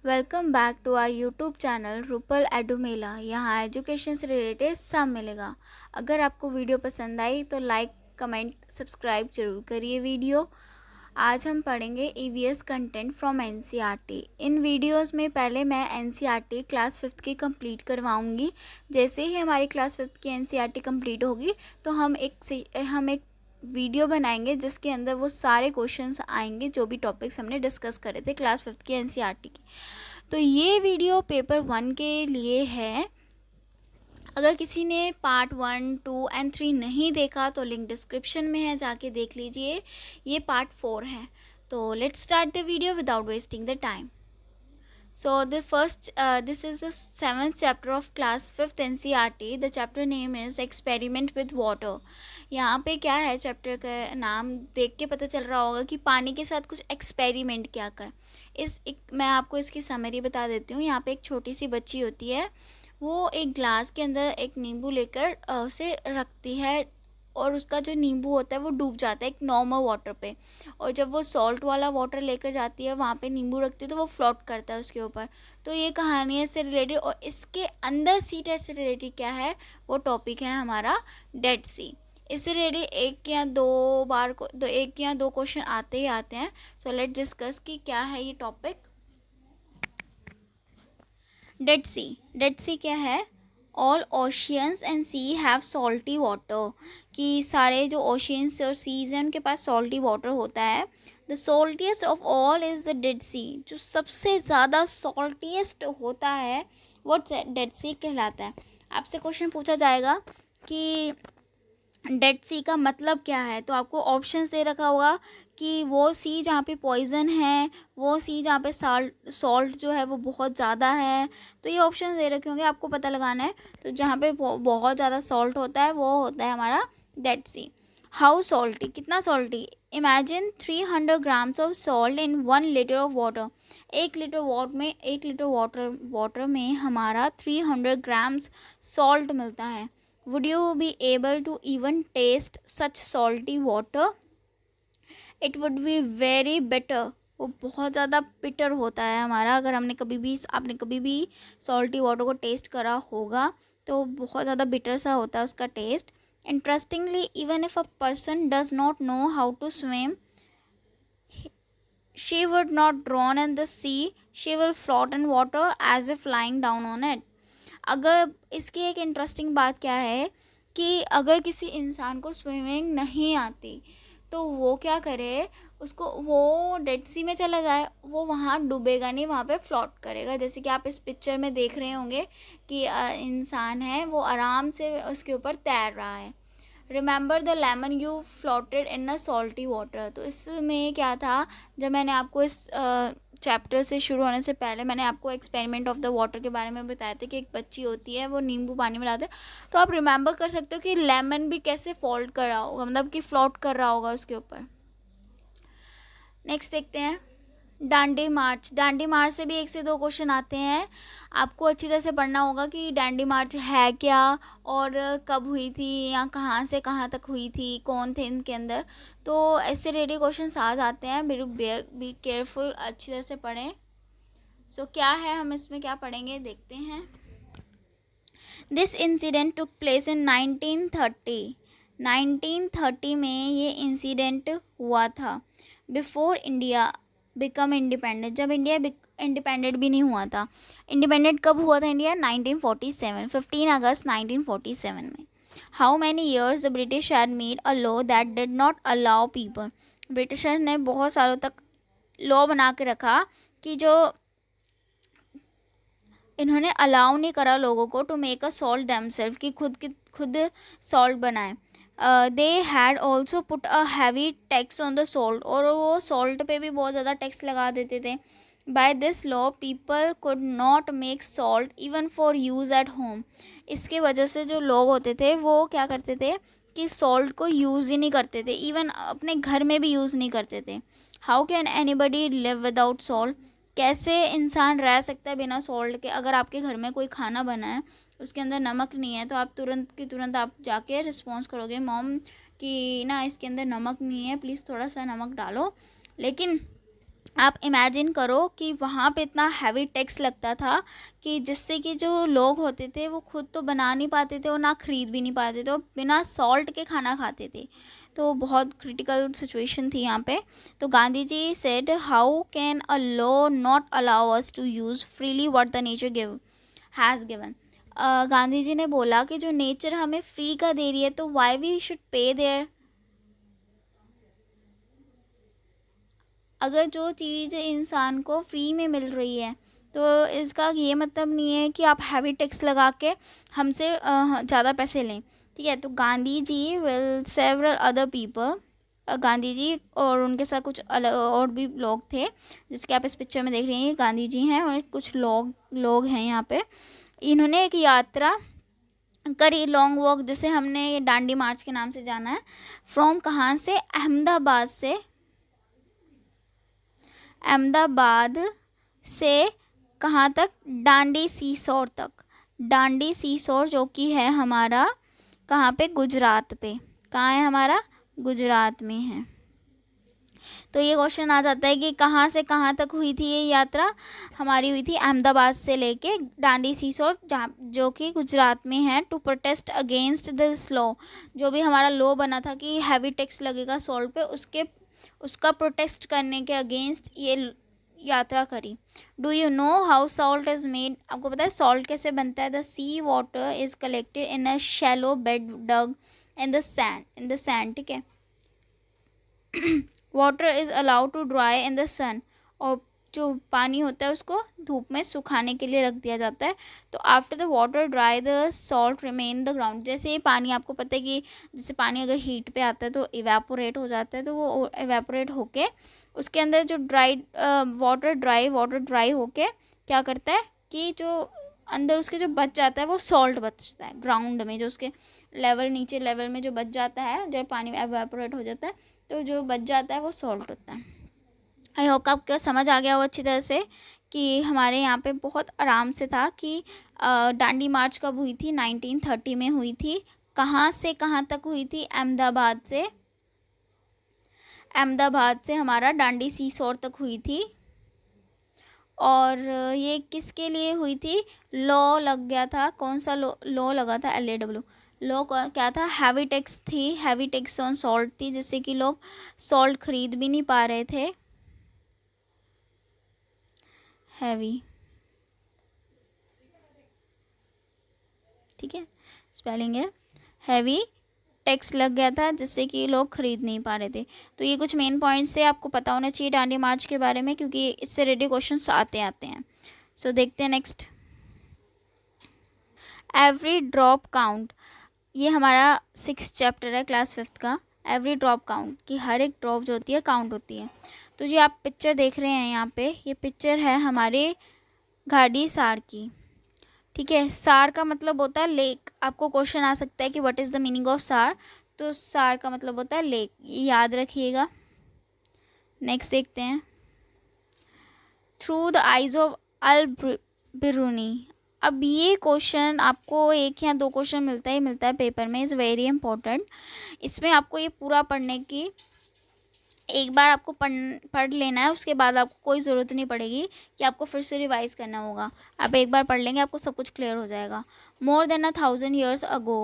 Welcome back to our YouTube channel Rupal Edumela. यहाँ education से related सब मिलेगा। अगर आपको वीडियो पसंद आई तो लाइक कमेंट सब्सक्राइब जरूर करिए वीडियो। आज हम पढ़ेंगे EVS content from NCERT. In videos में पहले मैं एनसीईआरटी क्लास 5th की कंप्लीट करवाऊंगी। जैसे ही हमारी क्लास 5th की एनसीईआरटी कंप्लीट होगी तो हम एक वीडियो बनाएंगे जिसके अंदर वो सारे क्वेश्चंस आएंगे जो भी टॉपिक्स हमने डिस्कस करे थे क्लास 5th की एनसीईआरटी की। तो ये वीडियो पेपर 1 के लिए है। अगर किसी ने पार्ट 1, 2 एंड 3 नहीं देखा तो लिंक डिस्क्रिप्शन में है, जाके देख लीजिए। ये पार्ट 4 है। तो let's start the video without wasting the time. So this is the 7th chapter of class 5th NCERT. The chapter name is Experiment with Water. यहाँ पे क्या है, चैप्टर का नाम देख के पता चल रहा होगा कि पानी के साथ कुछ एक्सपेरिमेंट क्या कर। मैं आपको इसकी समरी बता देती हूँ। यहाँ पे एक छोटी सी बच्ची होती है, वो एक ग्लास के अंदर एक नींबू लेकर उसे रखती है और उसका जो नींबू होता है वो डूब जाता है एक नॉर्मल वाटर पे। और जब वो सॉल्ट वाला वाटर लेकर जाती है, वहाँ पे नींबू रखती है तो वो फ्लोट करता है उसके ऊपर। तो ये कहानी है से रिलेटेड। और इसके अंदर सी टेट से रिलेटेड क्या है, वो टॉपिक है हमारा डेड सी। इससे रिलेटेड एक या दो क्वेश्चन आते ही आते हैं। सो लेट डिस्कस कि क्या है ये टॉपिक। डेड सी क्या है। All oceans and sea have salty water. कि सारे जो ओशियंस और सीज हैं उनके पास सॉल्टी वाटर होता है। The saltiest of all is the dead sea. जो सबसे ज़्यादा सॉल्टीएस्ट होता है वो डेड सी कहलाता है। आपसे क्वेश्चन पूछा जाएगा कि डेड सी का मतलब क्या है, तो आपको ऑप्शंस दे रखा होगा कि वो सी जहाँ पे पॉइजन है, वो सी जहाँ पे सॉल्ट जो है वो बहुत ज़्यादा है। तो ये ऑप्शन दे रखे होंगे, आपको पता लगाना है। तो जहाँ पे बहुत ज़्यादा सॉल्ट होता है वो होता है हमारा डेड सी। हाउ सॉल्टी, कितना salty. Imagine 300 grams of salt in 1 litre of water. 1 litre water में हमारा 300 ग्राम्स सॉल्ट मिलता है। Would you be able to even taste such salty water? It would be very bitter. वो बहुत ज़्यादा bitter होता है हमारा। अगर आपने कभी भी सॉल्टी वाटर को टेस्ट करा होगा तो बहुत ज़्यादा बिटर सा होता है उसका taste. Interestingly, even if a person does not know how to swim, she would not drown in the sea, she will float in water as if lying down on it. अगर इसकी एक interesting बात क्या है कि अगर किसी इंसान को स्विमिंग नहीं आती तो वो क्या करे, उसको वो डेड सी में चला जाए, वो वहाँ डूबेगा नहीं, वहाँ पे फ्लोट करेगा। जैसे कि आप इस पिक्चर में देख रहे होंगे कि इंसान है वो आराम से उसके ऊपर तैर रहा है। Remember the lemon you floated in a salty water. तो इसमें क्या था, जब मैंने आपको इस चैप्टर से शुरू होने से पहले मैंने आपको एक्सपेरिमेंट ऑफ द वाटर के बारे में बताया था कि एक बच्ची होती है वो नींबू पानी में लाते हैं। तो आप रिमेंबर कर सकते हो कि लेमन भी कैसे फॉल्ट कर रहा होगा, मतलब कि फ्लोट कर रहा होगा उसके ऊपर। नेक्स्ट देखते हैं डांडी मार्च से भी 1 से 2 क्वेश्चन आते हैं। आपको अच्छी तरह से पढ़ना होगा कि डांडी मार्च है क्या और कब हुई थी या कहाँ से कहाँ तक हुई थी, कौन थे इनके अंदर। तो ऐसे रेडी क्वेश्चन आ जाते हैं। बी केयरफुल, अच्छी तरह से पढ़ें। सो क्या है, हम इसमें क्या पढ़ेंगे देखते हैं। This incident took place in 1930 में ये इंसिडेंट हुआ था। बिफोर इंडिया बिकम इंडिपेंडेंट, जब इंडिया इंडिपेंडेंट भी नहीं हुआ था। इंडिपेंडेंट कब हुआ था इंडिया, 1947, 15 अगस्त 1947 में। How many years the British had made a law that did not allow people. Britishers ने बहुत सालों तक लॉ बना के रखा कि जो इन्होंने अलाउ नहीं करा लोगों को to make a salt themselves, कि खुद सॉल्ट बनाए। They had also put a heavy tax on the salt, और वो सॉल्ट पे भी बहुत ज़्यादा टैक्स लगा देते थे। By this law people could not make salt even for use at home. इसके वजह से जो लोग होते थे वो क्या करते थे कि सॉल्ट को यूज़ ही नहीं करते थे, इवन अपने घर में भी यूज़ नहीं करते थे। How can anybody live without salt. कैसे इंसान रह सकता है बिना सॉल्ट के। अगर आपके घर में कोई खाना बना है उसके अंदर नमक नहीं है तो आप तुरंत आप जाके रिस्पॉन्स करोगे मॉम कि ना इसके अंदर नमक नहीं है, प्लीज़ थोड़ा सा नमक डालो। लेकिन आप इमेजिन करो कि वहाँ पे इतना हैवी टैक्स लगता था कि जिससे कि जो लोग होते थे वो खुद तो बना नहीं पाते थे और ना ख़रीद भी नहीं पाते थे और बिना सॉल्ट के खाना खाते थे। तो बहुत क्रिटिकल सिचुएशन थी यहाँ पे। तो Gandhi ji said, how can a law not allow us to use freely what the nature has given. Gandhi ji ने बोला कि जो नेचर हमें फ्री का दे रही है तो why we should pay there. अगर जो चीज़ इंसान को फ्री में मिल रही है तो इसका ये मतलब नहीं है कि आप हैवी टैक्स लगा के हमसे ज़्यादा पैसे लें। ठीक है, तो Gandhi ji will several other people, Gandhi ji और उनके साथ कुछ अलग और भी लोग थे, जिसके आप इस पिक्चर में देख रहे हैं। गांधी जी हैं और कुछ लोग हैं यहाँ पे। इन्होंने एक यात्रा करी, लॉन्ग वॉक, जिसे हमने डांडी मार्च के नाम से जाना है। फ्रॉम कहाँ से? अहमदाबाद से कहाँ तक? डांडी सीसोर तक। डांडी सीसोर जो कि है हमारा कहाँ पे? गुजरात पे। कहाँ है हमारा? गुजरात में है। तो ये क्वेश्चन आ जाता है कि कहाँ से कहाँ तक हुई थी ये यात्रा? हमारी हुई थी अहमदाबाद से लेके डांडी सीसोर, जहाँ जो कि गुजरात में है। To protest against this law, जो भी हमारा लॉ बना था कि हैवी टैक्स लगेगा सॉल्ट पे, उसका प्रोटेस्ट करने के अगेंस्ट ये यात्रा करी। Do you know how salt is made? आपको पता है सॉल्ट कैसे बनता है? The sea water is collected in a shallow bed dug in the sand. ठीक है, water is allowed to dry in the sun, और जो पानी होता है उसको धूप में सुखाने के लिए रख दिया जाता है। तो after the water dry the salt remain the ground. जैसे ये पानी, आपको पता है कि जैसे पानी अगर हीट पे आता है तो इवेपोरेट हो जाता है, तो वो इवेपोरेट होके उसके अंदर जो वाटर ड्राई होके क्या करता है कि जो अंदर उसके जो बच जाता है वो सॉल्ट बचता है ग्राउंड में, जो उसके नीचे लेवल में जो बच जाता है, जब पानी एवेपोरेट हो जाता है तो जो बच जाता है वो सॉल्ट होता है। आई होप आपको समझ आ गया हो अच्छी तरह से कि हमारे यहाँ पे बहुत आराम से था कि डांडी मार्च कब हुई थी? 1930 में हुई थी। कहाँ से कहाँ तक हुई थी? अहमदाबाद से हमारा डांडी सीसोर तक हुई थी। और ये किसके लिए हुई थी? लॉ लग गया था। कौन सा लॉ लगा था? LAW law. क्या था? हैवी टैक्स थी, हैवी टैक्स ऑन सॉल्ट थी, जिससे कि लोग सॉल्ट खरीद भी नहीं पा रहे थे। हैवी, ठीक है, स्पेलिंग है हैवी, टैक्स लग गया था जिससे कि लोग खरीद नहीं पा रहे थे। तो ये कुछ मेन पॉइंट्स से आपको पता होना चाहिए डांडी मार्च के बारे में, क्योंकि इससे रिलेटेड क्वेश्चंस आते हैं। सो देखते हैं नेक्स्ट। एवरी ड्रॉप काउंट, ये हमारा 6 चैप्टर है क्लास 5 का। एवरी ड्रॉप काउंट, कि हर एक ड्रॉप जो होती है काउंट होती है। तो जो आप पिक्चर देख रहे हैं यहाँ पे, ये पिक्चर है हमारे घाटी सार की। ठीक है, सार का मतलब होता है लेक। आपको क्वेश्चन आ सकता है कि what is the meaning of सार, तो सार का मतलब होता है लेक, ये याद रखिएगा। नेक्स्ट देखते हैं। थ्रू द आइज ऑफ अल बिरूनी। अब ये क्वेश्चन आपको 1 या 2 क्वेश्चन मिलता है पेपर में, इज़ वेरी इंपॉर्टेंट। इसमें आपको ये पूरा पढ़ने की, एक बार आपको पढ़ लेना है, उसके बाद आपको कोई ज़रूरत नहीं पड़ेगी कि आपको फिर से रिवाइज करना होगा। आप एक बार पढ़ लेंगे, आपको सब कुछ क्लियर हो जाएगा। More than 1,000 years ago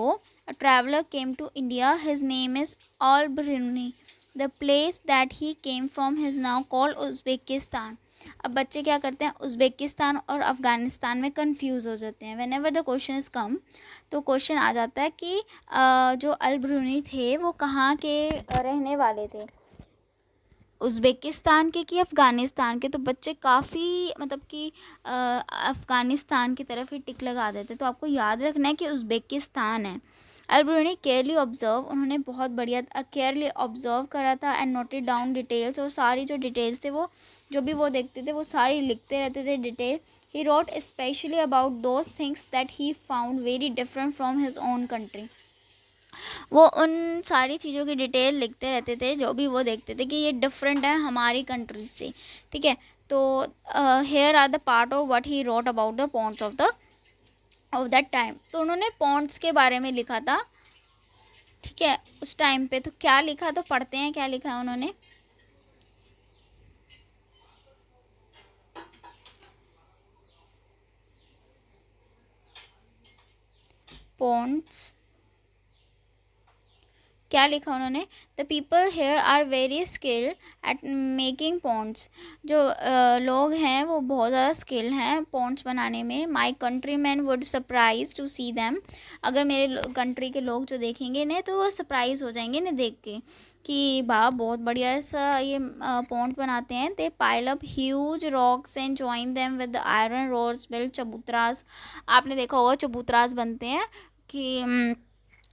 a traveler came to India. His name is Al-Biruni. The place that he came from is now called Uzbekistan. अब बच्चे क्या करते हैं, उज़्बेकिस्तान और अफ़गानिस्तान में कंफ्यूज हो जाते हैं। Whenever the question is come, तो क्वेश्चन आ जाता है कि जो अल-बिरूनी थे वो कहाँ के रहने वाले थे, उज़्बेकिस्तान के कि अफ़गानिस्तान के। तो बच्चे काफ़ी मतलब कि अफ़गानिस्तान की तरफ ही टिक लगा देते। तो आपको याद रखना है कि उज़्बेकिस्तान है। अल-बिरूनी केयरली ऑब्जर्व, उन्होंने बहुत बढ़िया केयरली ऑब्जर्व करा था एंड नोटेड डाउन डिटेल्स, और सारी जो डिटेल्स थे वो जो भी वो देखते थे वो सारी लिखते रहते थे detail. He wrote specially about those things that he found very different from his own country. वो उन सारी चीज़ों की डिटेल लिखते रहते थे जो भी वो देखते थे कि ये डिफरेंट है हमारी कंट्री से। ठीक है, तो here are the part of what he wrote about the ponds of that time. तो उन्होंने पॉन्ड्स के बारे में लिखा था। ठीक है, उस टाइम पे तो क्या लिखा, तो पढ़ते हैं क्या लिखा है उन्होंने। पॉन्ड्स, क्या लिखा उन्होंने, the people here are very skilled at making ponds, जो लोग हैं वो बहुत ज़्यादा स्किल हैं पॉन्ड्स बनाने में। My country man would surprise to see them, अगर मेरे कंट्री के लोग जो देखेंगे इन्हें तो वो सरप्राइज हो जाएंगे इन्हें देख के कि वाह बहुत बढ़िया ऐसा ये पॉन्ड बनाते हैं। They pile up huge rocks and join them with iron rods build चबूतरास, आपने देखा होगा चबूतरास बनते हैं कि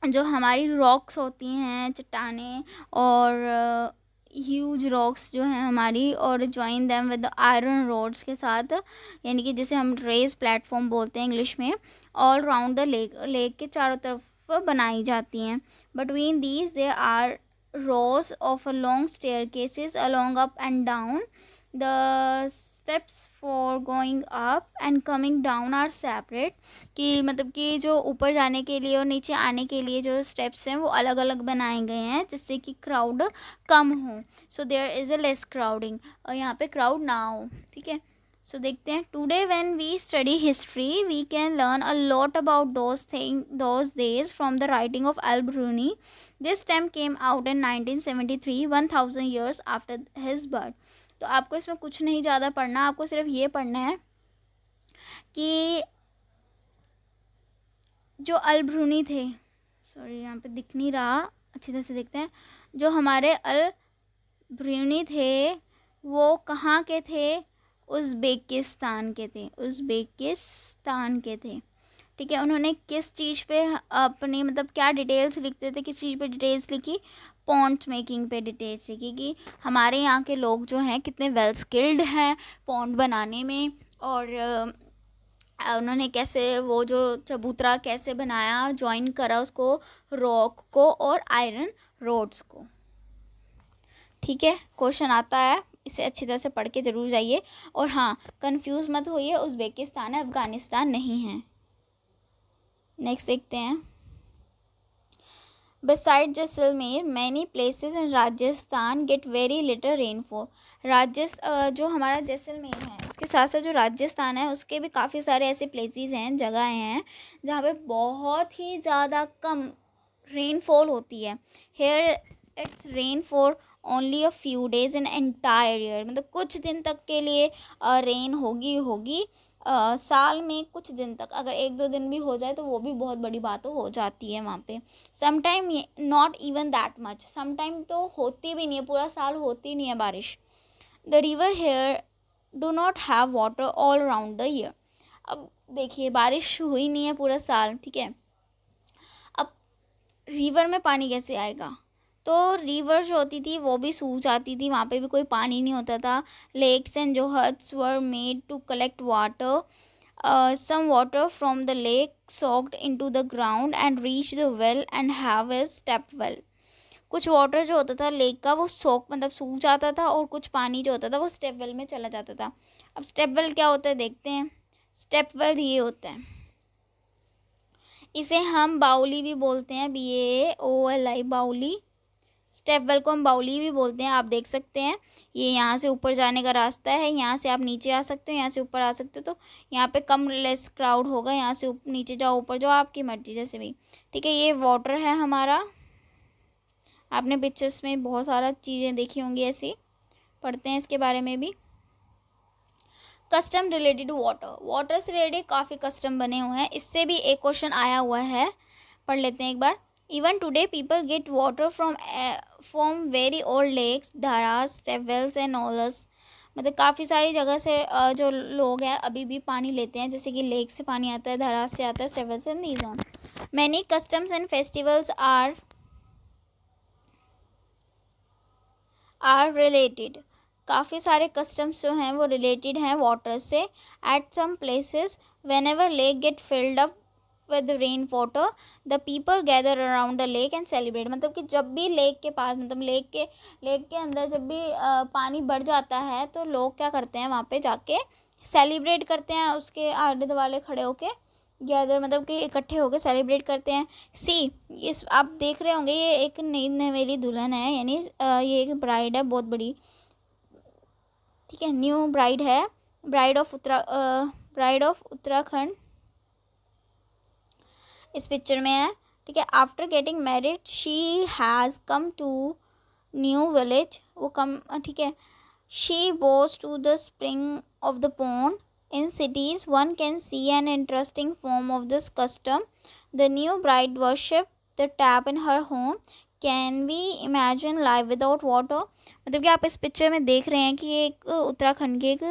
जो हमारी रॉक्स होती हैं चट्टानें और ह्यूज रॉक्स जो हैं हमारी, और join them with iron rods के साथ, यानी कि जिसे हम रेस प्लेटफॉर्म बोलते हैं इंग्लिश में, all round the lake, lake के चारों तरफ बनाई जाती हैं। Between these there are rows of a long staircases along up and down. The steps for going up and coming down are separate, कि मतलब कि जो ऊपर जाने के लिए और नीचे आने के लिए जो स्टेप्स हैं वो अलग अलग बनाए गए हैं जिससे कि क्राउड कम हो। So there is a less crowding, और यहाँ पे क्राउड ना हो, ठीक है। सो देखते हैं, today when we study history we can learn a lot about those days from the writing of Al Biruni. This stamp came out in 1973, 1000 years after his birth. तो आपको इसमें कुछ नहीं ज़्यादा पढ़ना, आपको सिर्फ ये पढ़ना है कि जो अल ब्रूनी थे, सॉरी यहाँ पे दिख नहीं रहा, अच्छी तरह से देखते हैं, जो हमारे अल ब्रूनी थे वो कहाँ के थे, उज़्बेकिस्तान के थे, उज़्बेकिस्तान के थे, ठीक है। उन्होंने किस चीज़ पे अपनी मतलब क्या डिटेल्स लिखते थे, किस चीज़ पे डिटेल्स लिखी, पॉन्ड मेकिंग पे डिटेल्स लिखी कि हमारे यहाँ के लोग जो हैं कितने वेल स्किल्ड हैं पॉन्ड बनाने में, और उन्होंने कैसे वो जो चबूतरा कैसे बनाया, जॉइन करा उसको रॉक को और आयरन रोड्स को, ठीक है। क्वेश्चन आता है, इसे अच्छी तरह से पढ़ के ज़रूर जाइए, और हाँ कंफ्यूज मत होइए, उज़्बेकिस्तान है, अफ़गानिस्तान नहीं है। नेक्स्ट देखते हैं, beside Jaisalmer many places in Rajasthan get very little rainfall. जो हमारा जैसलमेर है उसके साथ साथ जो राजस्थान है उसके भी काफ़ी सारे ऐसे प्लेसेस हैं, जगह हैं जहाँ पे बहुत ही ज़्यादा कम रेनफॉल होती है। Here it's rain for only a few days in entire year, मतलब कुछ दिन तक के लिए रेन होगी साल में कुछ दिन तक, अगर एक दो दिन भी हो जाए तो वो भी बहुत बड़ी बात हो जाती है वहाँ पे। Sometime not even that much, sometime तो होती भी नहीं है, पूरा साल होती नहीं है बारिश। The river here do not have water all round the year. अब देखिए बारिश हुई नहीं है पूरा साल, ठीक है, अब रिवर में पानी कैसे आएगा, तो रिवर जो होती थी वो भी सूख जाती थी, वहाँ पे भी कोई पानी नहीं होता था। लेक्स एंड जो huts were made to collect water, some water from the lake soaked into the ground and reach the well and have a step well। कुछ वाटर जो होता था लेक का वो मतलब सूख जाता था, और कुछ पानी जो होता था वो स्टेप वेल में चला जाता था। अब स्टेप वेल क्या होता है देखते हैं। स्टेप वेल ये होता है, इसे हम बाउली भी बोलते हैं, BAOLI बाउली। स्टेप वेल को हम बाउली भी बोलते हैं। आप देख सकते हैं ये यहाँ से ऊपर जाने का रास्ता है, यहाँ से आप नीचे आ सकते हो, यहाँ से ऊपर आ सकते हो, तो यहाँ पे कम लेस क्राउड होगा, यहाँ से नीचे जाओ ऊपर जाओ आपकी मर्जी जैसे भी, ठीक है। ये वाटर है हमारा, आपने पिक्चर्स में बहुत सारा चीज़ें देखी होंगी ऐसी, पढ़ते हैं इसके बारे में भी। Custom related to water, water से रिलेटेड काफ़ी कस्टम बने हुए हैं, इससे भी एक क्वेश्चन आया हुआ है, पढ़ लेते हैं एक बार। Even today people get water from very old lakes, धारास, स्टेप वेल्स एंड नॉलस, मतलब काफ़ी सारी जगह से जो लोग हैं अभी भी पानी लेते हैं, जैसे कि लेक से पानी आता है, धारास से आता है, step wells and these on. Many customs and festivals are related, काफ़ी सारे कस्टम्स जो हैं वो रिलेटेड हैं वाटर से। At some places whenever lake get filled up with rain water the people gather around the lake and celebrate, मतलब कि जब भी लेक के पास, मतलब लेक के अंदर जब भी पानी बढ़ जाता है तो लोग क्या करते हैं वहाँ पे जाके सेलिब्रेट करते हैं, उसके आले दुआले खड़े होके गैदर मतलब कि इकट्ठे होकर सेलिब्रेट करते हैं। इस आप देख रहे होंगे ये एक नई नवेली दुल्हन है, यानी ये एक ब्राइड है बहुत बड़ी, ठीक है, न्यू ब्राइड है, ब्राइड ऑफ उत्तराखंड। इस पिक्चर में है, ठीक है। After getting married she has come to new village, वो कम, ठीक है। She goes to the spring of the pond. In cities one can see an interesting form of this custom. The new bride worship the tap in her home. Can we imagine life without water. मतलब कि आप इस picture में देख रहे हैं कि एक उत्तराखंड की एक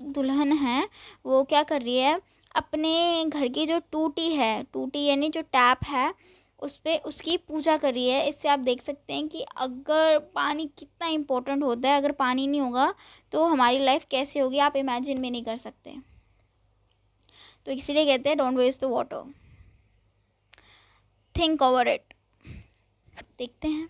दुल्हन है, वो क्या कर रही है, अपने घर की जो टूटी यानी जो टैप है उस पे उसकी पूजा कर रही है। इससे आप देख सकते हैं कि अगर पानी कितना इम्पोर्टेंट होता है, अगर पानी नहीं होगा तो हमारी लाइफ कैसे होगी आप इमेजिन भी नहीं कर सकते। तो इसीलिए कहते हैं don't waste the water, think over it. देखते हैं।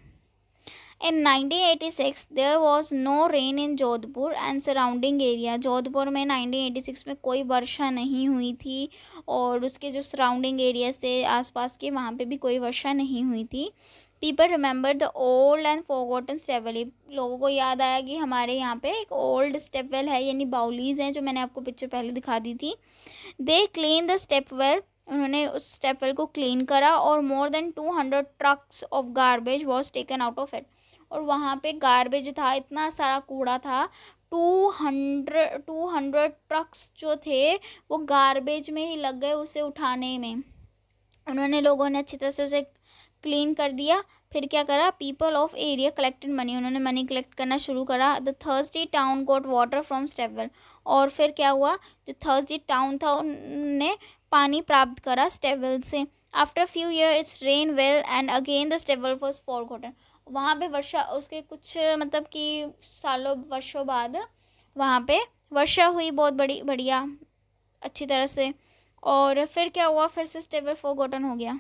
In 1986 there was no rain in Jodhpur and surrounding area। Jodhpur में 1986 में कोई वर्षा नहीं हुई थी और उसके जो सराउंडिंग एरियाज थे आसपास के, वहाँ पे भी कोई वर्षा नहीं हुई थी। People remember the old and forgotten stepwell. लोगों को याद आया कि हमारे यहाँ पे एक ओल्ड स्टेपवेल है, यानी बाउलीज हैं, जो मैंने आपको पिक्चर पहले दिखा दी थी। दे क्लीन द स्टेपवेल, उन्होंने उस स्टेपवेल को क्लीन करा और more than 200 trucks of garbage was taken out of it. और वहाँ पे गार्बेज था, इतना सारा कूड़ा था, 200 ट्रक्स जो थे वो गार्बेज में ही लग गए उसे उठाने में। उन्होंने, लोगों ने अच्छी तरह से उसे क्लीन कर दिया। फिर क्या करा, people of area collected money, उन्होंने मनी कलेक्ट करना शुरू करा। The thirsty town got water from stepwell, और फिर क्या हुआ, जो थर्स्टी टाउन था उन्होंने पानी प्राप्त करा स्टेपवेल से। After few years rain well and again the stepwell was forgotten. वहाँ पे वर्षा, उसके कुछ मतलब कि सालों वर्षों बाद वहाँ पे वर्षा हुई बहुत बढ़िया अच्छी तरह से, और फिर क्या हुआ, फिर से स्टेबल फॉरगॉटन हो गया।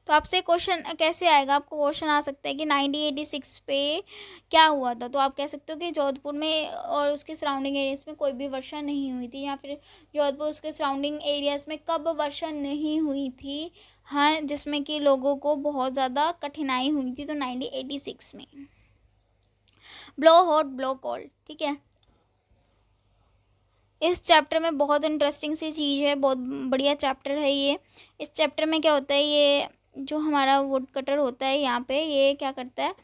तो आपसे क्वेश्चन कैसे आएगा, आपको क्वेश्चन आ सकता है कि 1986 पे क्या हुआ था, तो आप कह सकते हो कि जोधपुर में और उसके सराउंडिंग एरियाज़ में कोई भी वर्षा नहीं हुई थी, या फिर जोधपुर उसके सराउंडिंग एरियाज़ में कब वर्षा नहीं हुई थी, हाँ, जिसमें कि लोगों को बहुत ज़्यादा कठिनाई हुई थी, तो 1986 में। ब्लो हॉट ब्लो कोल्ड, ठीक है। इस चैप्टर में बहुत इंटरेस्टिंग सी चीज़ है, बहुत बढ़िया चैप्टर है ये। इस चैप्टर में क्या होता है, ये जो हमारा वुड कटर होता है यहाँ पे, ये क्या करता है,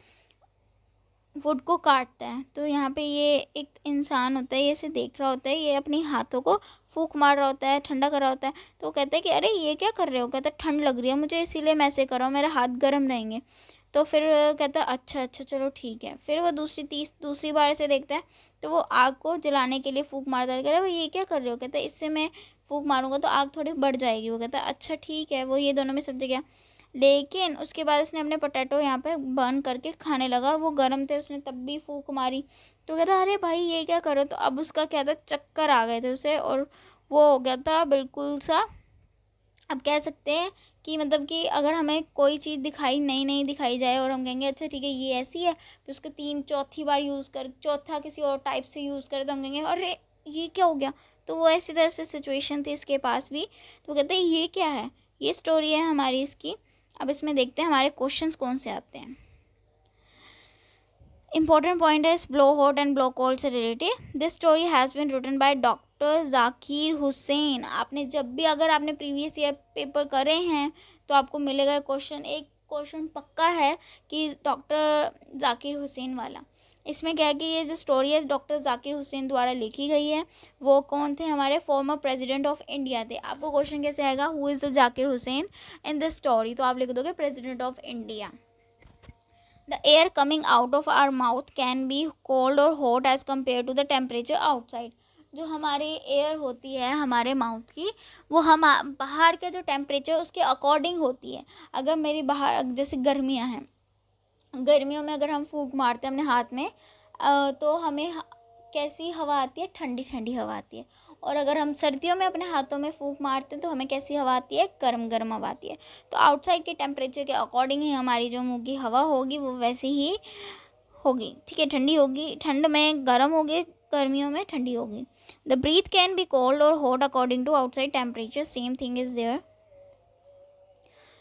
वुड को काटता है। तो यहाँ पे ये एक इंसान होता है, ये इसे देख रहा होता है, ये अपनी हाथों को फूंक मार रहा होता है, ठंडा कर रहा होता है। तो कहता है कि अरे ये क्या कर रहे हो, कहता है ठंड लग रही है मुझे, इसीलिए मैं ऐसे कर रहा हूँ, मेरे हाथ गर्म रहेंगे। तो फिर कहता है अच्छा चलो ठीक है। फिर वो दूसरी बार से देखता है, तो वो आग को जलाने के लिए फूंक मारता है। कह रहा है ये क्या कर रहे हो, कहता है इससे मैं फूंक मारूंगा तो आग थोड़ी बढ़ जाएगी। वो कहता है अच्छा ठीक है। वो ये दोनों में समझ गया। लेकिन उसके बाद उसने अपने पोटैटो यहाँ पे बर्न करके खाने लगा, वो गर्म थे, उसने तब भी फूंक मारी। तो कहता अरे भाई ये क्या करो। तो अब उसका क्या था, चक्कर आ गए थे उसे, और वो हो गया था बिल्कुल सा, अब कह सकते हैं कि मतलब कि अगर हमें कोई चीज़ नई दिखाई जाए और हम कहेंगे अच्छा ठीक है ये ऐसी है, फिर उसके चौथी बार चौथा किसी और टाइप से यूज़ करें तो हम कहेंगे अरे ये क्या हो गया। तो वो ऐसी तरह से सिचुएशन थी इसके पास भी। तो कहते हैं ये क्या है, ये स्टोरी है हमारी इसकी। अब इसमें देखते हैं हमारे क्वेश्चंस कौन से आते हैं। इंपॉर्टेंट पॉइंट है blow hot and blow cold से रिलेटेड। This story has been written by doctor Zakir Hussain. आपने जब भी अगर आपने प्रीवियस ईयर पेपर करे हैं तो आपको मिलेगा क्वेश्चन, एक क्वेश्चन पक्का है कि डॉक्टर जाकिर हुसैन वाला। इसमें क्या है कि ये जो स्टोरी है डॉक्टर जाकिर हुसैन द्वारा लिखी गई है। वो कौन थे, हमारे फॉर्मर प्रेसिडेंट ऑफ इंडिया थे। आपको क्वेश्चन कैसे आएगा, who is the Zakir Hussain in this story, तो आप लिख दोगे president of India. The air coming out of our mouth can be cold or hot as compared to the temperature outside। जो हमारी एयर होती है हमारे माउथ की, वो हम बाहर के जो टेम्परेचर उसके अकॉर्डिंग होती है। अगर मेरी बाहर जैसे गर्मियाँ हैं, गर्मियों में अगर हम फूंक मारते हैं अपने हाथ में तो हमें कैसी हवा आती है, ठंडी ठंडी हवा आती है। और अगर हम सर्दियों में अपने हाथों में फूंक मारते हैं तो हमें कैसी हवा आती है, गर्म गर्म हवा आती है। तो आउटसाइड के टेम्परेचर के अकॉर्डिंग ही हमारी जो मुंह की हवा होगी वो वैसी ही होगी, ठीक है। ठंडी होगी, ठंड में गर्म होगी, गर्मियों में ठंडी होगी। The breath can be cold और hot according to outside temperature, same thing is there.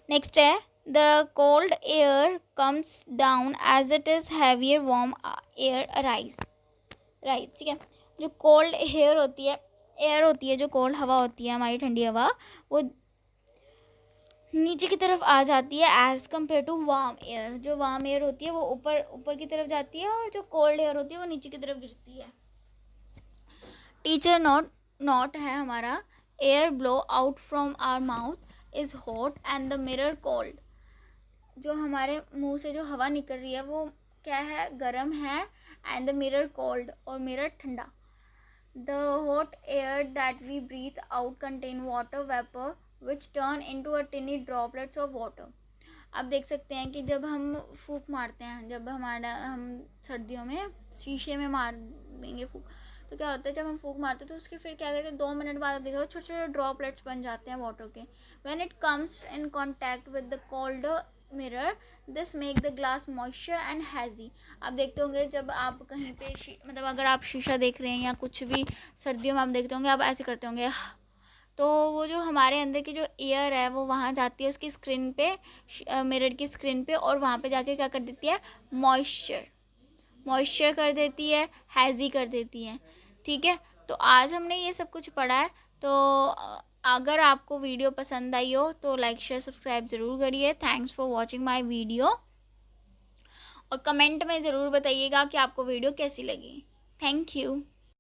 Next है the cold air comes down as it is heavier warm air rise, ठीक है। जो कोल्ड एयर होती है एयर होती है, जो कोल्ड हवा होती है, हमारी ठंडी हवा, वो नीचे की तरफ आ जाती है as compare to warm air. जो वार्म एयर होती है वो ऊपर ऊपर की तरफ जाती है, और जो कोल्ड एयर होती है वो नीचे की तरफ गिरती है। टीचर नोट नोट है हमारा, air blow out from our mouth is hot and the mirror cold. जो हमारे मुंह से जो हवा निकल रही है वो क्या है, गर्म है, एंड द मिरर कोल्ड, और मिरर ठंडा। The hot air that we breathe out contain water vapor which turn into a tiny droplets of water. आप देख सकते हैं कि जब हम फूंक मारते हैं, जब हम सर्दियों में शीशे में मार देंगे फूंक, तो क्या होता है, जब हम फूंक मारते हैं तो उसके फिर क्या करते हैं, 2 मिनट बाद आप देखो छोटे छोटे ड्रॉपलेट्स बन जाते हैं वाटर के। When it comes in contact with the colder mirror this make the glass moisture and hazy. आप देखते होंगे जब आप कहीं पे मतलब अगर आप शीशा देख रहे हैं या कुछ भी सर्दियों में आप देखते होंगे, आप ऐसे करते होंगे, तो वो जो हमारे अंदर की जो एयर है वो वहाँ जाती है उसकी स्क्रीन पे, मिरर की स्क्रीन पे, और वहाँ पे जाके क्या कर देती है, मॉइस्चर कर देती है, हैज़ी कर देती है। ठीक है, तो आज हमने ये सब कुछ पढ़ा है। तो अगर आपको वीडियो पसंद आई हो तो लाइक शेयर सब्सक्राइब ज़रूर करिए। Thanks for watching my video, और कमेंट में ज़रूर बताइएगा कि आपको वीडियो कैसी लगी। Thank you.